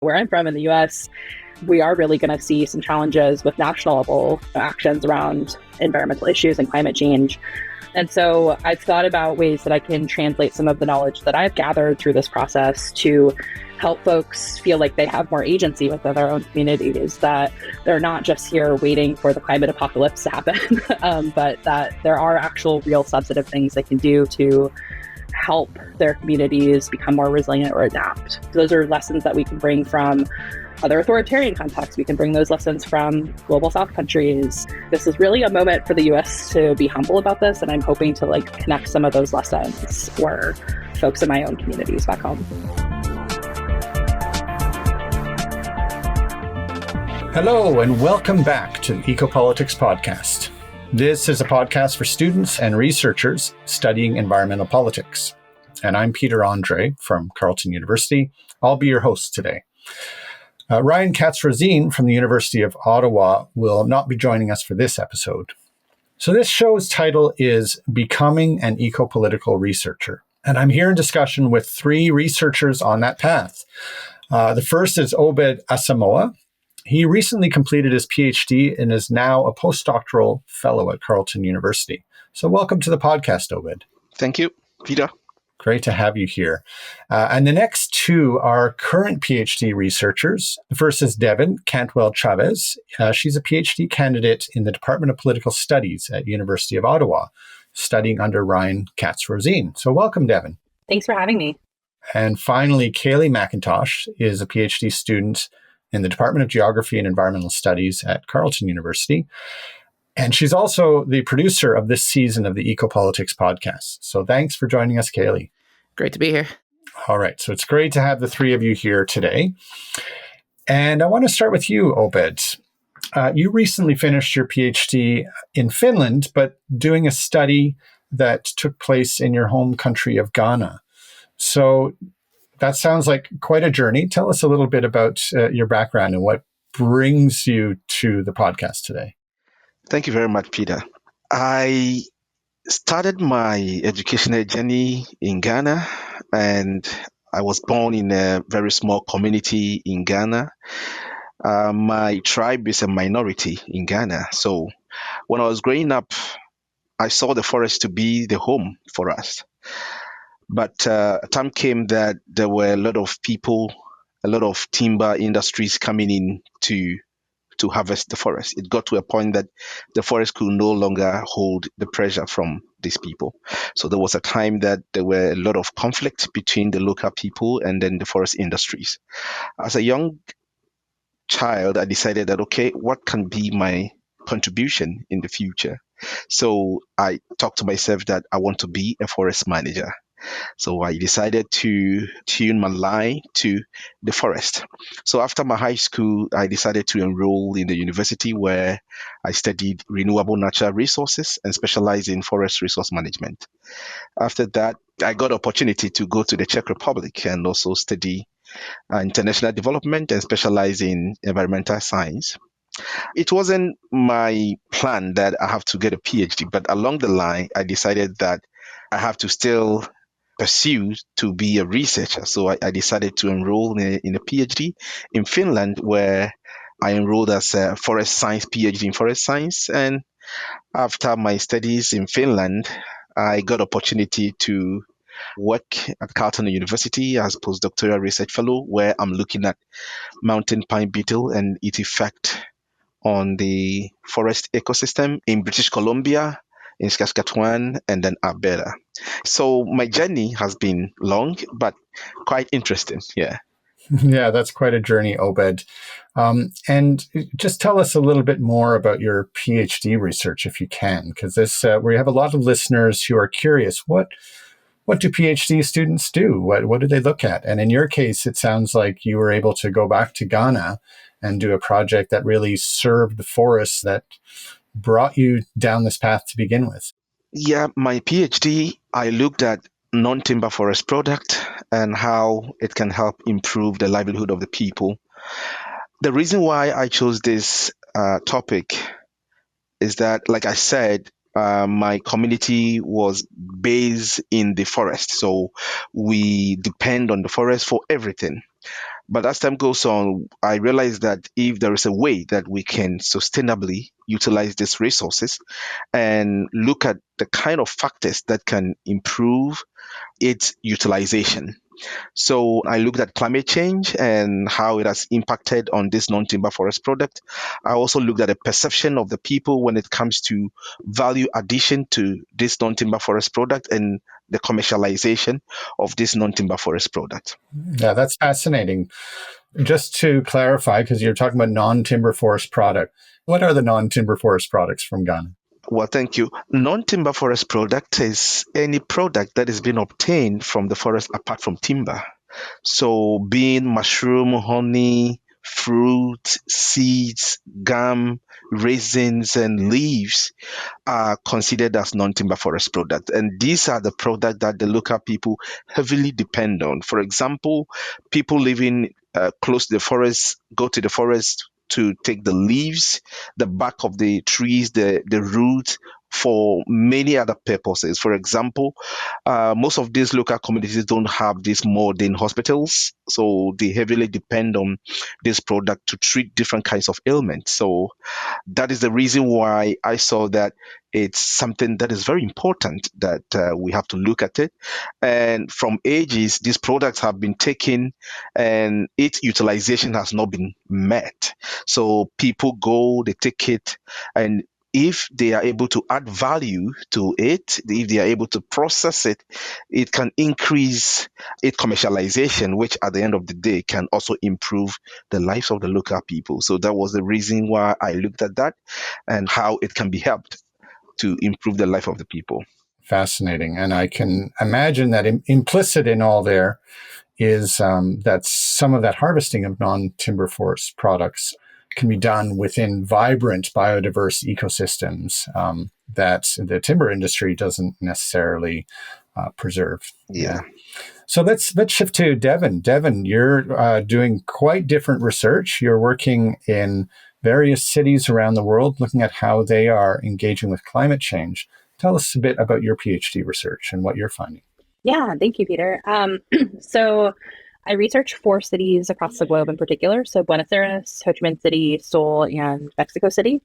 Where I'm from in the US, we are really going to see some challenges with national level actions around environmental issues and climate change. And so I've thought about ways that I can translate some of the knowledge that I've gathered through this process to help folks feel like they have more agency within their own communities, that they're not just here waiting for the climate apocalypse to happen, but that there are actual real substantive things they can do to help their communities become more resilient or adapt. Those are lessons that we can bring from other authoritarian contexts. We can bring those lessons from global South countries. This is really a moment for the US to be humble about this, and I'm hoping to connect some of those lessons for folks in my own communities back home. Hello, and welcome back to the Ecopolitics podcast. This is a podcast for students and researchers studying environmental politics. And I'm Peter Andrée from Carleton University. I'll be your host today. Ryan Katz-Rosene from the University of Ottawa will not be joining us for this episode. So this show's title is Becoming an Ecopolitical Researcher. And I'm here in discussion with three researchers on that path. The first is Obed Asamoah. He recently completed his PhD and is now a postdoctoral fellow at Carleton University. So welcome to the podcast, Obed. Thank you, Peter. Great to have you here. And the next two are current PhD researchers. The first is Devon Cantwell-Chavez. She's a PhD candidate in the Department of Political Studies at University of Ottawa, studying under Ryan Katz-Rosene. So welcome, Devon. Thanks for having me. And finally, Kaleigh McIntosh is a PhD student in the Department of Geography and Environmental Studies at Carleton University. And she's also the producer of this season of the Ecopolitics podcast. So thanks for joining us, Kaleigh. Great to be here. All right. So it's great to have the three of you here today. And I want to start with you, Obed. You recently finished your PhD in Finland, but doing a study that took place in your home country of Ghana. So that sounds like quite a journey. Tell us a little bit about your background and what brings you to the podcast today. Thank you very much, Peter. I started my educational journey in Ghana, and I was born in a very small community in Ghana. My tribe is a minority in Ghana. So when I was growing up, I saw the forest to be the home for us. But a time came that there were a lot of people, a lot of timber industries coming in to harvest the forest. It got to a point that the forest could no longer hold the pressure from these people. So there was a time that there were a lot of conflict between the local people and then the forest industries. As a young child, I decided that, okay, what can be my contribution in the future? So I talked to myself that I want to be a forest manager. So I decided to tune my line to the forest. So after my high school, I decided to enroll in the university where I studied renewable natural resources and specialized in forest resource management. After that, I got opportunity to go to the Czech Republic and also study international development and specialize in environmental science. It wasn't my plan that I have to get a PhD, but along the line, I decided that I have to still pursue to be a researcher. So I decided to enroll in a PhD in Finland, where I enrolled as a forest science PhD in forest science. And after my studies in Finland, I got opportunity to work at Carleton University as postdoctoral research fellow, where I'm looking at mountain pine beetle and its effect on the forest ecosystem in British Columbia, in Saskatchewan, and then Alberta. So my journey has been long, but quite interesting. Yeah. Yeah, that's quite a journey, Obed. And just tell us a little bit more about your PhD research, if you can, because we have a lot of listeners who are curious. What do PhD students do? What do they look at? And in your case, it sounds like you were able to go back to Ghana and do a project that really served the forests that brought you down this path to begin with. Yeah, my PhD, I looked at non-timber forest product and how it can help improve the livelihood of the people. The reason why I chose this topic is that, like I said, my community was based in the forest. So we depend on the forest for everything. But as time goes on, I realized that if there is a way that we can sustainably utilize these resources and look at the kind of factors that can improve its utilization. So I looked at climate change and how it has impacted on this non-timber forest product. I also looked at the perception of the people when it comes to value addition to this non-timber forest product and the commercialization of this non-timber forest product. Yeah, that's fascinating. Just to clarify, because you're talking about non-timber forest product, what are the non-timber forest products from Ghana? Well, thank you. Non-timber forest product is any product that is being obtained from the forest apart from timber. So being mushroom, honey, fruit, seeds, gum, raisins, and leaves are considered as non-timber forest products. And these are the products that the local people heavily depend on. For example, people living close to the forest go to the forest to take the leaves, the bark of the trees, the roots, for many other purposes. For example, most of these local communities don't have these modern hospitals, so they heavily depend on this product to treat different kinds of ailments. So that is the reason why I saw that it's something that is very important that we have to look at it. And from ages, these products have been taken and its utilization has not been met. So people go, they take it, and if they are able to add value to it, if they are able to process it, it can increase its commercialization, which at the end of the day can also improve the lives of the local people. So that was the reason why I looked at that and how it can be helped to improve the life of the people. Fascinating. And I can imagine that implicit in all there is that some of that harvesting of non-timber forest products can be done within vibrant biodiverse ecosystems that the timber industry doesn't necessarily preserve. Yeah. So let's shift to Devon. Devon, you're doing quite different research. You're working in various cities around the world, looking at how they are engaging with climate change. Tell us a bit about your PhD research and what you're finding. Yeah, thank you, Peter. So I research 4 cities across the globe in particular. So Buenos Aires, Ho Chi Minh City, Seoul, and Mexico City.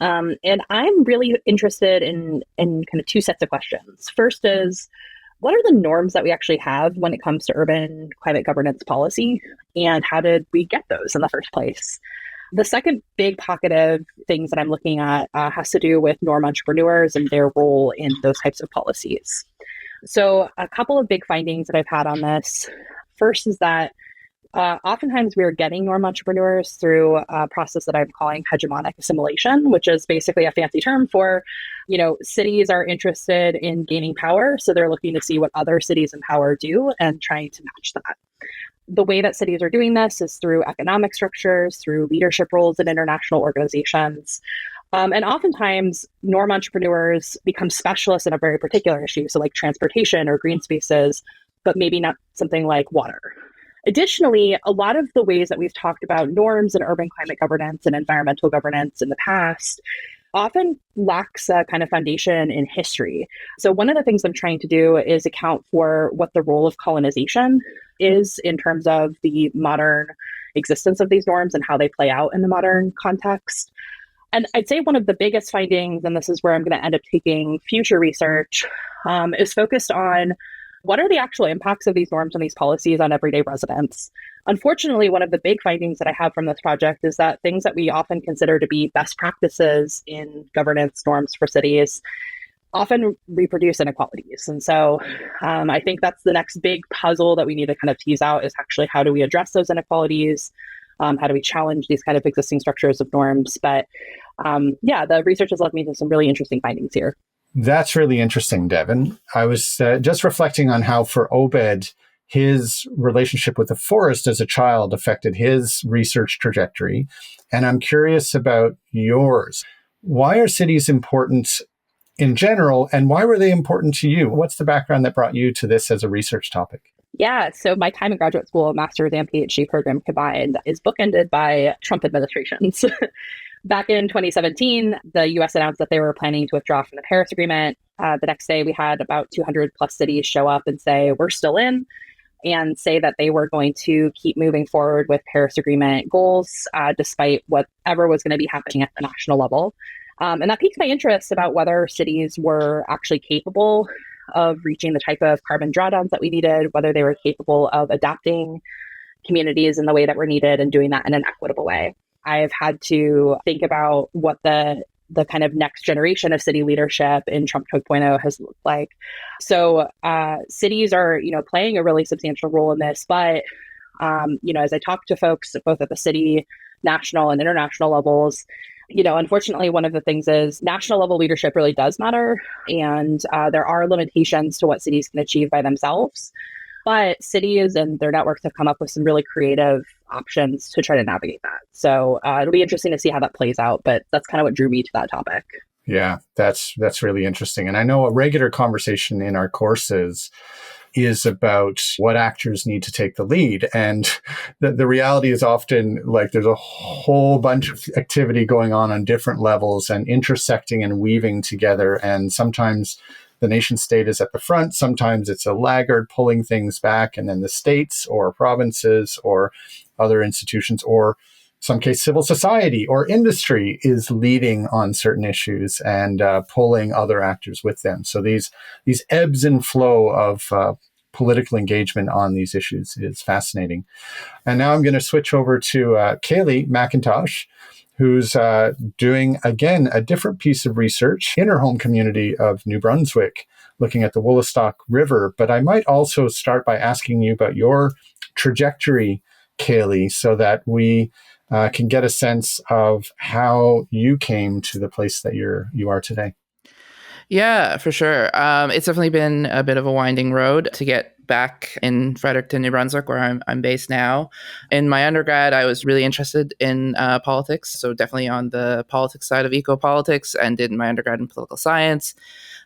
And I'm really interested in kind of 2 sets of questions. First is, what are the norms that we actually have when it comes to urban climate governance policy? And how did we get those in the first place? The second big pocket of things that I'm looking at has to do with norm entrepreneurs and their role in those types of policies. So a couple of big findings that I've had on this. First is that oftentimes we are getting norm entrepreneurs through a process that I'm calling hegemonic assimilation, which is basically a fancy term for, cities are interested in gaining power. So they're looking to see what other cities in power do and trying to match that. The way that cities are doing this is through economic structures, through leadership roles in international organizations. And oftentimes, norm entrepreneurs become specialists in a very particular issue, so like transportation or green spaces, but maybe not something like water. Additionally, a lot of the ways that we've talked about norms in urban climate governance and environmental governance in the past often lacks a kind of foundation in history. So one of the things I'm trying to do is account for what the role of colonization is in terms of the modern existence of these norms and how they play out in the modern context. And I'd say one of the biggest findings, and this is where I'm going to end up taking future research, is focused on what are the actual impacts of these norms and these policies on everyday residents. Unfortunately, one of the big findings that I have from this project is that things that we often consider to be best practices in governance norms for cities often reproduce inequalities. And so I think that's the next big puzzle that we need to kind of tease out is actually how do we address those inequalities? How do we challenge these kind of existing structures of norms? But the research has led me to some really interesting findings here. That's really interesting, Devon. I was just reflecting on how for Obed, his relationship with the forest as a child affected his research trajectory. And I'm curious about yours. Why are cities important in general, and why were they important to you? What's the background that brought you to this as a research topic? Yeah, so my time in graduate school, master's and PhD program combined, is bookended by Trump administrations. Back in 2017, the US announced that they were planning to withdraw from the Paris Agreement. The next day, we had about 200 plus cities show up and say, we're still in. and say that they were going to keep moving forward with Paris Agreement goals, despite whatever was going to be happening at the national level. And that piqued my interest about whether cities were actually capable of reaching the type of carbon drawdowns that we needed, whether they were capable of adapting communities in the way that were needed and doing that in an equitable way. I have had to think about what the kind of next generation of city leadership in Trump 2.0 has looked like. So cities are, playing a really substantial role in this. But, as I talk to folks both at the city, national and international levels, unfortunately, one of the things is national level leadership really does matter. And there are limitations to what cities can achieve by themselves. But cities and their networks have come up with some really creative options to try to navigate that. So it'll be interesting to see how that plays out. But that's kind of what drew me to that topic. Yeah, that's really interesting. And I know a regular conversation in our courses is about what actors need to take the lead. And the reality is often like there's a whole bunch of activity going on different levels and intersecting and weaving together. And sometimes the nation state is at the front. Sometimes it's a laggard pulling things back. And then the states or provinces or other institutions or some case civil society or industry is leading on certain issues and pulling other actors with them. So these ebbs and flow of political engagement on these issues is fascinating. And now I'm going to switch over to Kaleigh McIntosh, who's doing, again, a different piece of research in her home community of New Brunswick, looking at the Woolastock River. But I might also start by asking you about your trajectory, Kaleigh, so that we can get a sense of how you came to the place that you are today. Yeah, for sure. It's definitely been a bit of a winding road to get back in Fredericton, New Brunswick, where I'm based now. In my undergrad, I was really interested in politics, so definitely on the politics side of ecopolitics, and did my undergrad in political science.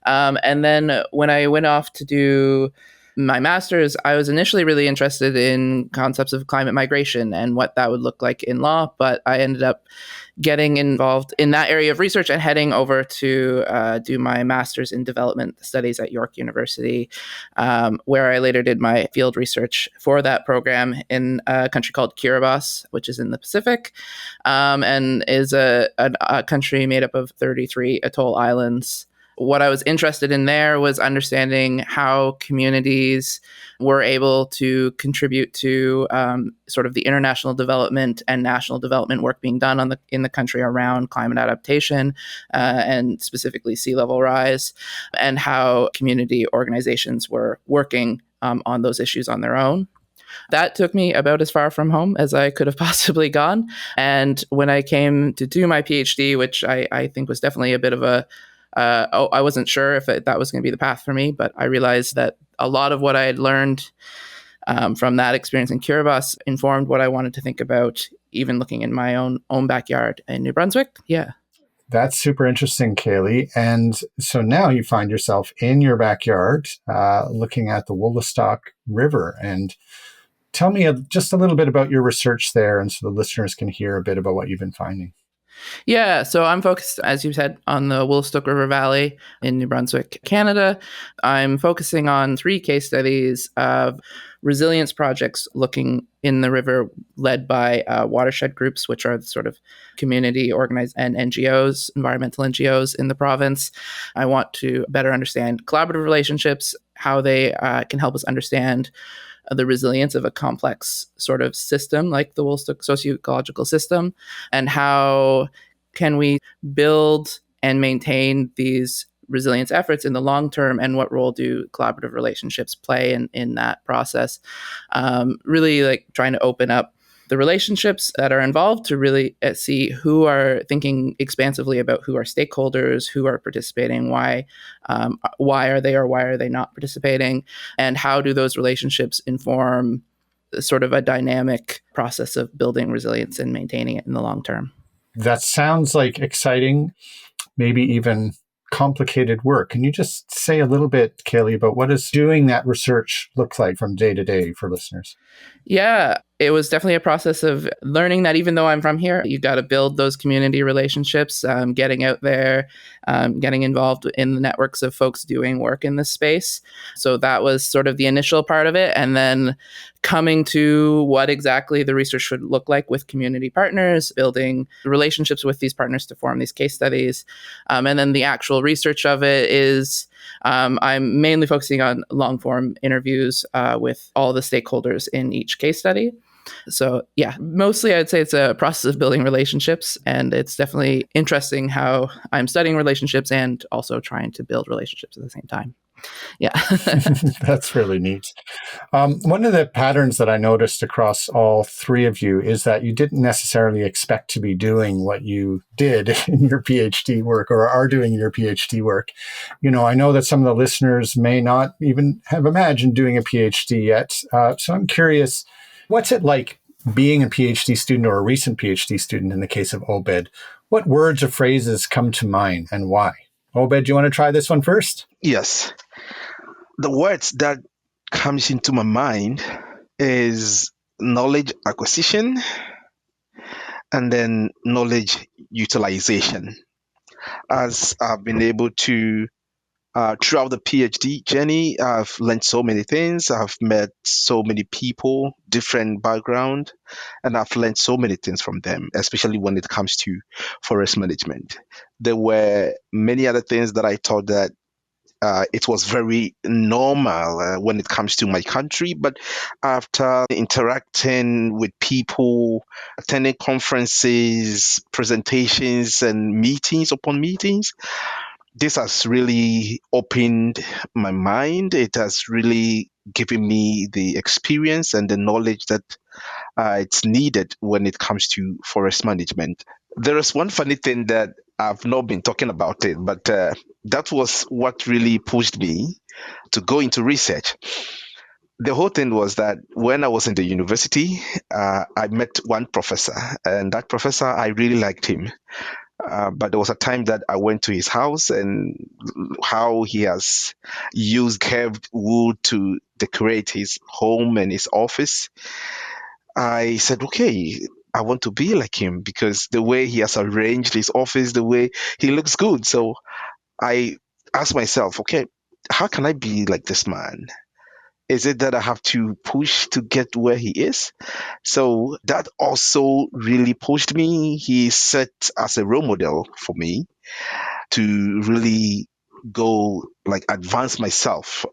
And then when I went off to do my master's, I was initially really interested in concepts of climate migration and what that would look like in law, but I ended up getting involved in that area of research and heading over to do my master's in development studies at York University, where I later did my field research for that program in a country called Kiribati, which is in the Pacific, and is a country made up of 33 atoll islands. What I was interested in there was understanding how communities were able to contribute to sort of the international development and national development work being done in the country around climate adaptation and specifically sea level rise, and how community organizations were working on those issues on their own. That took me about as far from home as I could have possibly gone. And when I came to do my PhD, which I think was definitely a bit of a I wasn't sure if that was going to be the path for me, but I realized that a lot of what I had learned from that experience in Kiribati informed what I wanted to think about, even looking in my own backyard in New Brunswick. Yeah. That's super interesting, Kaleigh. And so now you find yourself in your backyard looking at the Woolastock River. And tell me just a little bit about your research there, and so the listeners can hear a bit about what you've been finding. Yeah, so I'm focused, as you said, on the Woolastock River Valley in New Brunswick, Canada. I'm focusing on 3 case studies of resilience projects looking in the river led by watershed groups, which are the sort of community organized and NGOs, environmental NGOs in the province. I want to better understand collaborative relationships, how they can help us understand the resilience of a complex sort of system like the Woolastock socio-ecological system, and how can we build and maintain these resilience efforts in the long term, and what role do collaborative relationships play in that process. Really like trying to open up the relationships that are involved to really see who are thinking expansively about who are stakeholders, who are participating, why are they or why are they not participating, and how do those relationships inform sort of a dynamic process of building resilience and maintaining it in the long term. That sounds like exciting, maybe even complicated work. Can you just say a little bit, Kaleigh, about what does doing that research look like from day to day for listeners? Yeah, it was definitely a process of learning that even though I'm from here, you got to build those community relationships, getting out there, getting involved in the networks of folks doing work in this space. So that was sort of the initial part of it. And then coming to what exactly the research should look like with community partners, building relationships with these partners to form these case studies. And then the actual research of it is I'm mainly focusing on long form interviews with all the stakeholders in each case study. So yeah, mostly I'd say it's a process of building relationships, and it's definitely interesting how I'm studying relationships and also trying to build relationships at the same time. Yeah. That's really neat. One of the patterns that I noticed across all three of you is that you didn't necessarily expect to be doing what you did in your PhD work or are doing in your PhD work. I know that some of the listeners may not even have imagined doing a PhD yet. So I'm curious, what's it like being a PhD student or a recent PhD student in the case of Obed? What words or phrases come to mind and why? Obed, do you want to try this one first? Yes. The words that comes into my mind is knowledge acquisition and then knowledge utilization. As I've been able to, throughout the PhD journey, I've learned so many things. I've met so many people, different background, and I've learned so many things from them, especially when it comes to forest management. There were many other things that I thought that it was very normal when it comes to my country. But after interacting with people, attending conferences, presentations, and meetings upon meetings, this has really opened my mind. It has really given me the experience and the knowledge that it's needed when it comes to forest management. There is one funny thing that I've not been talking about it, but that was what really pushed me to go into research. The whole thing was that when I was in the university, I met one professor, and that professor, I really liked him. But there was a time that I went to his house and how he has used carved wood to decorate his home and his office. I said, okay, I want to be like him because the way he has arranged his office, the way he looks good. So I asked myself, okay, how can I be like this man? Is it that I have to push to get where he is? So that also really pushed me. He set as a role model for me to really go like advance myself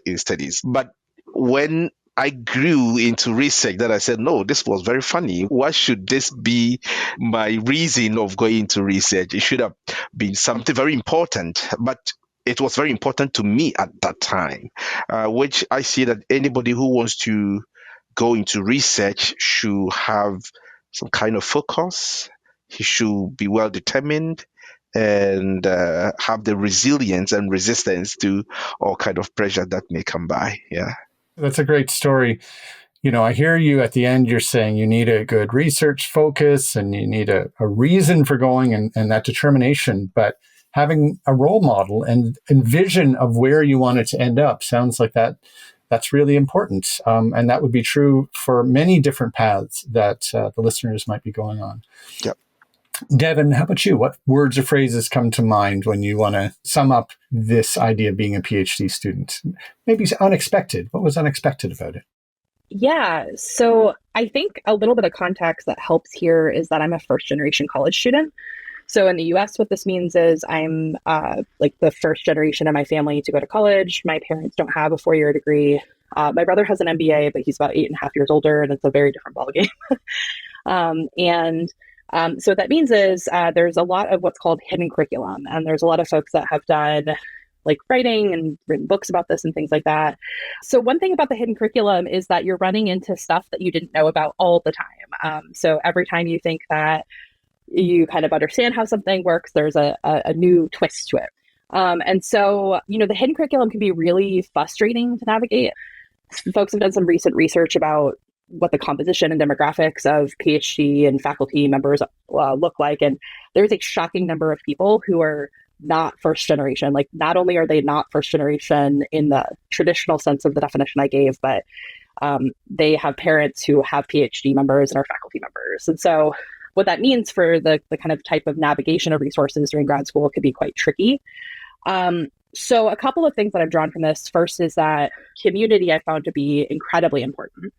in studies. But when I grew into research, that I said, no, this was very funny. Why should this be my reason of going into research? It should have been something very important. But it was very important to me at that time, which I see that anybody who wants to go into research should have some kind of focus. He should be well determined and have the resilience and resistance to all kind of pressure that may come by. Yeah. That's a great story. I hear you at the end, you're saying you need a good research focus and you need a reason for going and that determination. But having a role model and vision of where you want it to end up sounds like that's really important. And that would be true for many different paths that the listeners might be going on. Yep. Devon, how about you? What words or phrases come to mind when you want to sum up this idea of being a PhD student? Maybe unexpected. What was unexpected about it? Yeah, so I think a little bit of context that helps here is that I'm a first generation college student. So in the US, what this means is I'm like the first generation in my family to go to college. My parents don't have a 4-year degree. My brother has an MBA, but he's about 8.5 years older, and it's a very different ballgame. So what that means is there's a lot of what's called hidden curriculum, and there's a lot of folks that have done like writing and written books about this and things like that. So one thing about the hidden curriculum is that you're running into stuff that you didn't know about all the time. So every time you think that you kind of understand how something works, there's a new twist to it. And so, the hidden curriculum can be really frustrating to navigate. Folks have done some recent research about what the composition and demographics of PhD and faculty members look like. And there's a shocking number of people who are not first generation. Like, not only are they not first generation in the traditional sense of the definition I gave, but they have parents who have PhD members and are faculty members. And so what that means for the kind of type of navigation of resources during grad school could be quite tricky. So a couple of things that I've drawn from this. First is that community I found to be incredibly important.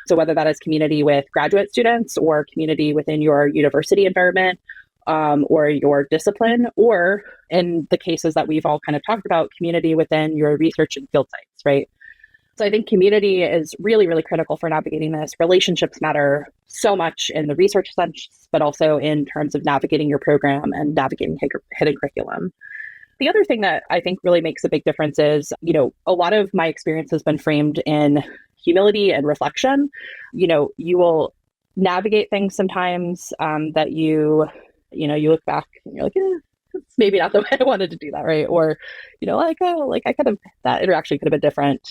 So whether that is community with graduate students or community within your university environment, or your discipline, or in the cases that we've all kind of talked about, community within your research and field sites, right? So I think community is really, really critical for navigating this. Relationships matter so much in the research sense, but also in terms of navigating your program and navigating hidden curriculum. The other thing that I think really makes a big difference is, a lot of my experience has been framed in humility and reflection. You will navigate things sometimes that you look back and you're like, it's maybe not the way I wanted to do that, right? Or, I could have, that interaction could have been different.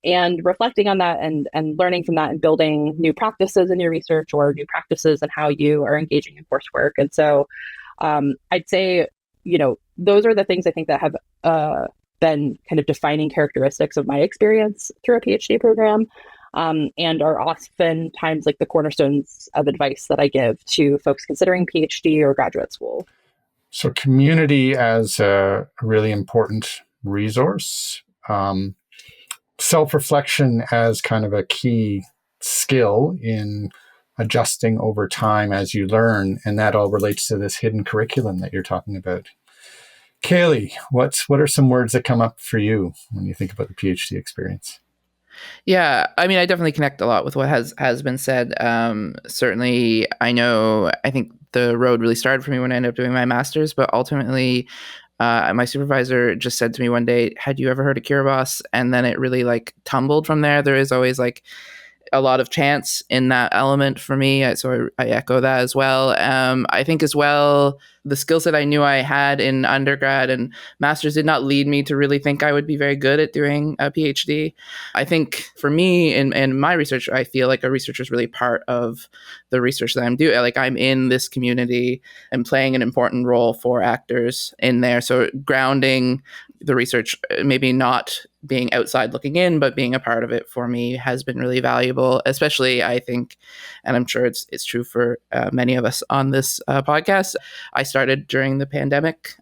And reflecting on that and learning from that and building new practices in your research or new practices in how you are engaging in coursework. And so I'd say, those are the things I think that have been kind of defining characteristics of my experience through a PhD program, and are oftentimes like the cornerstones of advice that I give to folks considering PhD or graduate school. So community as a really important resource, self-reflection as kind of a key skill in adjusting over time as you learn, and that all relates to this hidden curriculum that you're talking about. Kaleigh, what are some words that come up for you when you think about the PhD experience? Yeah, I mean, I definitely connect a lot with what has been said. Certainly, I think the road really started for me when I ended up doing my master's, but ultimately, my supervisor just said to me one day, "Had you ever heard of Kiribati?" And then it really tumbled from there. There is always a lot of chance in that element for me. So I echo that as well. I think as well, the skill set I knew I had in undergrad and master's did not lead me to really think I would be very good at doing a PhD. I think for me in my research, I feel like a researcher is really part of the research that I'm doing. I'm in this community and playing an important role for actors in there. So grounding the research, maybe not being outside looking in, but being a part of it for me has been really valuable, especially I think, and I'm sure it's true for many of us on this podcast. I started during the pandemic.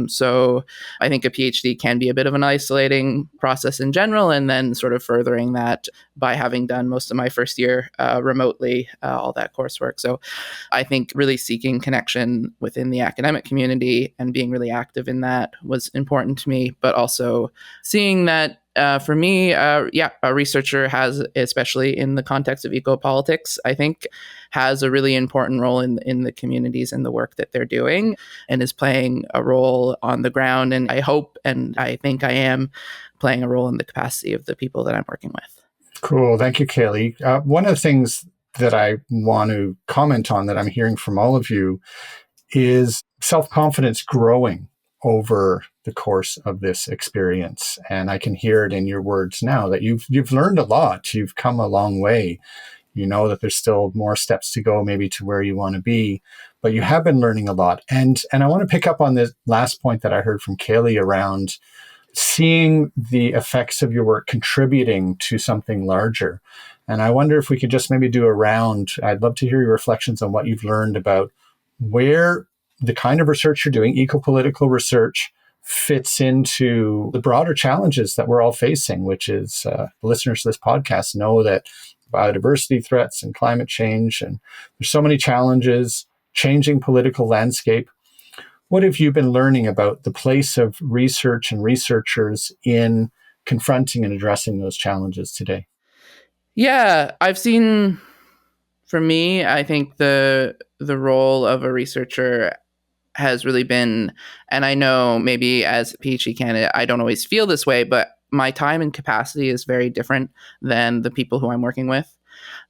So I think a PhD can be a bit of an isolating process in general, and then sort of furthering that by having done most of my first year remotely, all that coursework. So I think really seeking connection within the academic community and being really active in that was important to me, but also seeing that for me, a researcher has, especially in the context of ecopolitics, I think has a really important role in the communities and the work that they're doing, and is playing a role on the ground. And I hope, and I think I am playing a role in the capacity of the people that I'm working with. Cool. Thank you, Kaleigh. One of the things that I want to comment on that I'm hearing from all of you is self-confidence growing over the course of this experience. And I can hear it in your words now that you've learned a lot. You've come a long way. You know that there's still more steps to go, maybe to where you want to be, but you have been learning a lot. And I want to pick up on the last point that I heard from Kaleigh around seeing the effects of your work contributing to something larger. And I wonder if we could just maybe do a round. I'd love to hear your reflections on what you've learned about where the kind of research you're doing, ecopolitical research, fits into the broader challenges that we're all facing, which is listeners to this podcast know that biodiversity threats and climate change, and there's so many challenges, changing political landscape. What have you been learning about the place of research and researchers in confronting and addressing those challenges today? Yeah, I've seen, for me, I think the role of a researcher has really been, and I know maybe as a PhD candidate, I don't always feel this way, but my time and capacity is very different than the people who I'm working with.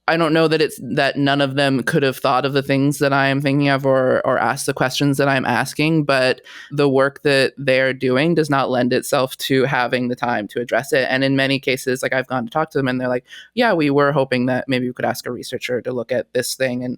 I don't know that it's that none of them could have thought of the things that I am thinking of or asked the questions that I'm asking, but the work that they're doing does not lend itself to having the time to address it. And in many cases, I've gone to talk to them and they're like, yeah, we were hoping that maybe we could ask a researcher to look at this thing,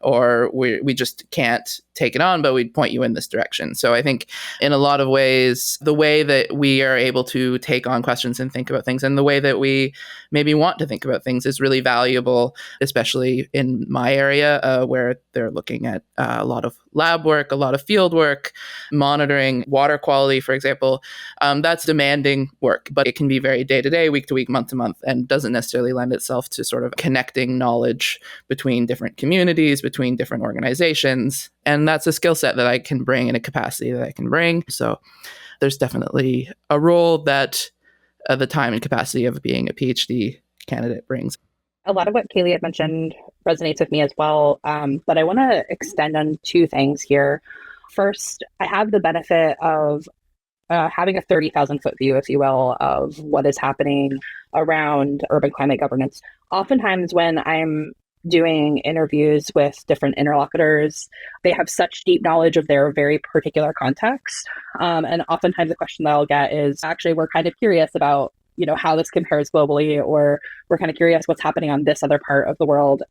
or we just can't take it on, but we'd point you in this direction. So I think in a lot of ways, the way that we are able to take on questions and think about things, and the way that we maybe want to think about things, is really valuable, especially in my area where they're looking at a lot of lab work, a lot of field work, monitoring water quality, for example. That's demanding work, but it can be very day-to-day, week-to-week, month-to-month, and doesn't necessarily lend itself to sort of connecting knowledge between different communities, between different organizations. And that's a skill set that I can bring and a capacity that I can bring. So there's definitely a role that the time and capacity of being a PhD candidate brings. A lot of what Kaleigh had mentioned resonates with me as well, but I want to extend on two things here. First, I have the benefit of having a 30,000 foot view, if you will, of what is happening around urban climate governance. Oftentimes when I'm doing interviews with different interlocutors, they have such deep knowledge of their very particular context. And oftentimes the question that I'll get is, actually, we're kind of curious about how this compares globally, or we're kind of curious what's happening on this other part of the world.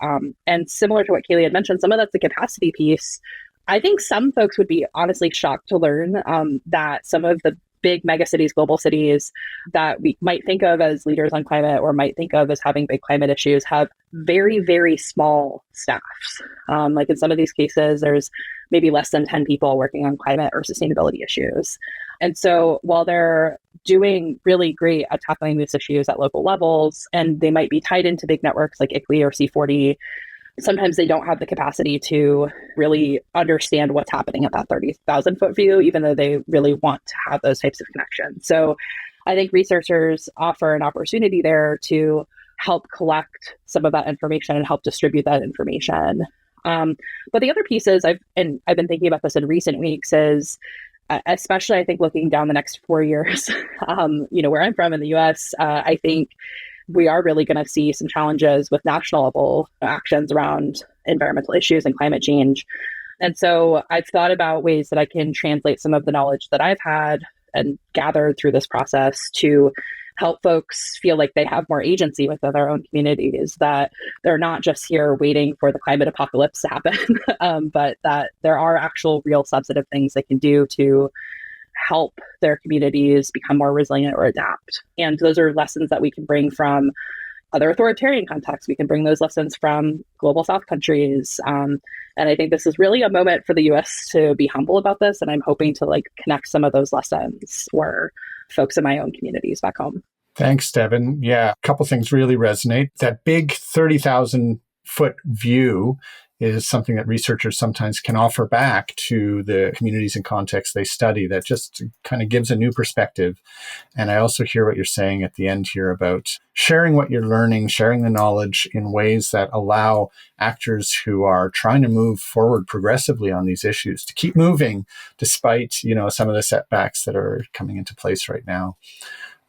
And similar to what Kaleigh had mentioned, some of that's the capacity piece. I think some folks would be honestly shocked to learn that some of the big megacities, global cities that we might think of as leaders on climate or might think of as having big climate issues have very, very small staffs. Like in some of these cases, there's maybe less than 10 people working on climate or sustainability issues. And so while they're doing really great at tackling these issues at local levels, and they might be tied into big networks like ICLEI or C40, sometimes they don't have the capacity to really understand what's happening at that 30,000 foot view, even though they really want to have those types of connections. So I think researchers offer an opportunity there to help collect some of that information and help distribute that information. But the other piece is, I've been thinking about this in recent weeks, is especially I think looking down the next 4 years, where I'm from in the US, I think we are really going to see some challenges with national level actions around environmental issues and climate change. And so I've thought about ways that I can translate some of the knowledge that I've had and gathered through this process to help folks feel like they have more agency within their own communities, that they're not just here waiting for the climate apocalypse to happen, but that there are actual real substantive things they can do to help their communities become more resilient or adapt. And those are lessons that we can bring from other authoritarian contexts. We can bring those lessons from global South countries. And I think this is really a moment for the US to be humble about this. And I'm hoping to connect some of those lessons for folks in my own communities back home. Thanks, Devon. Yeah, a couple things really resonate. That big 30,000 foot view is something that researchers sometimes can offer back to the communities and contexts they study that just kind of gives a new perspective. And I also hear what you're saying at the end here about sharing what you're learning, sharing the knowledge in ways that allow actors who are trying to move forward progressively on these issues to keep moving despite, some of the setbacks that are coming into place right now.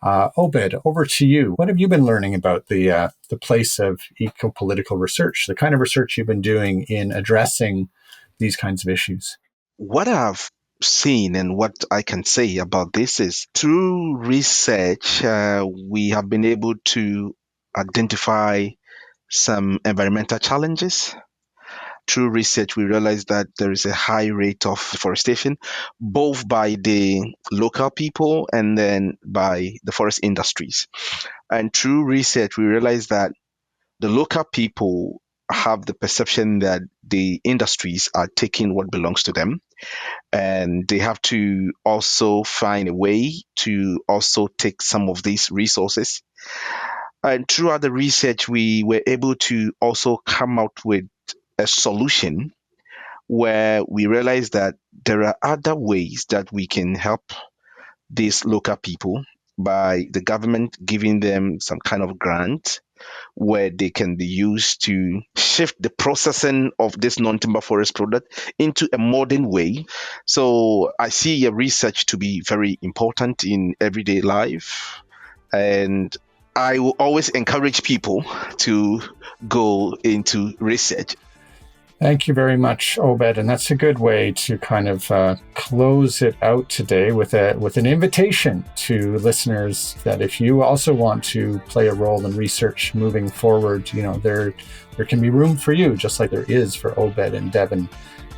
Obed, over to you. What have you been learning about the place of ecopolitical research, the kind of research you've been doing in addressing these kinds of issues? What I've seen and what I can say about this is through research, we have been able to identify some environmental challenges. Through research, we realized that there is a high rate of deforestation, both by the local people and then by the forest industries. And through research, we realized that the local people have the perception that the industries are taking what belongs to them. And they have to also find a way to also take some of these resources. And throughout the research, we were able to also come out with a solution where we realize that there are other ways that we can help these local people by the government giving them some kind of grant where they can be used to shift the processing of this non-timber forest product into a modern way. So I see your research to be very important in everyday life. And I will always encourage people to go into research. Thank you very much, Obed. And that's a good way to kind of close it out today with an invitation to listeners that if you also want to play a role in research moving forward, there can be room for you, just like there is for Obed and Devon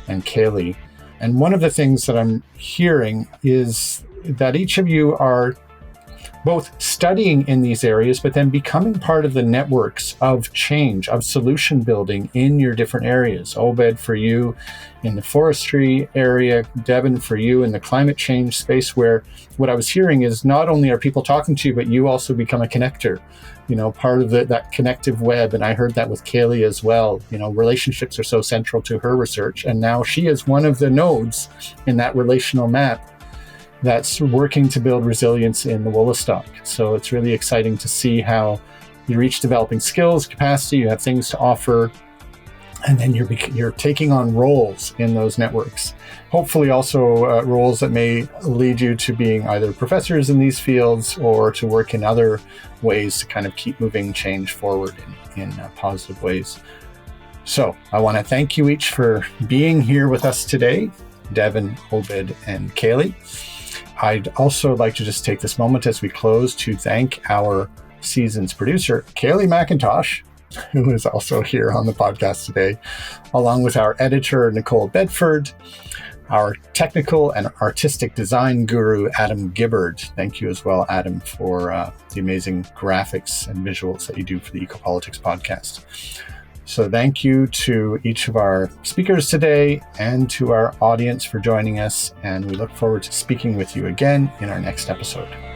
and Kaleigh. And one of the things that I'm hearing is that each of you are both studying in these areas, but then becoming part of the networks of change, of solution building in your different areas. Obed, for you in the forestry area, Devon, for you in the climate change space, where what I was hearing is not only are people talking to you, but you also become a connector, part of that connective web. And I heard that with Kaleigh as well. Relationships are so central to her research. And now she is one of the nodes in that relational map that's working to build resilience in the Woolastock. So it's really exciting to see how you reach developing skills, capacity, you have things to offer, and then you're taking on roles in those networks. Hopefully also roles that may lead you to being either professors in these fields or to work in other ways to kind of keep moving change forward in positive ways. So I want to thank you each for being here with us today, Devon, Obed, and Kaleigh. I'd also like to just take this moment as we close to thank our season's producer, Kaleigh McIntosh, who is also here on the podcast today, along with our editor, Nicole Bedford, our technical and artistic design guru, Adam Gibbard. Thank you as well, Adam, for the amazing graphics and visuals that you do for the Ecopolitics podcast. So thank you to each of our speakers today and to our audience for joining us. And we look forward to speaking with you again in our next episode.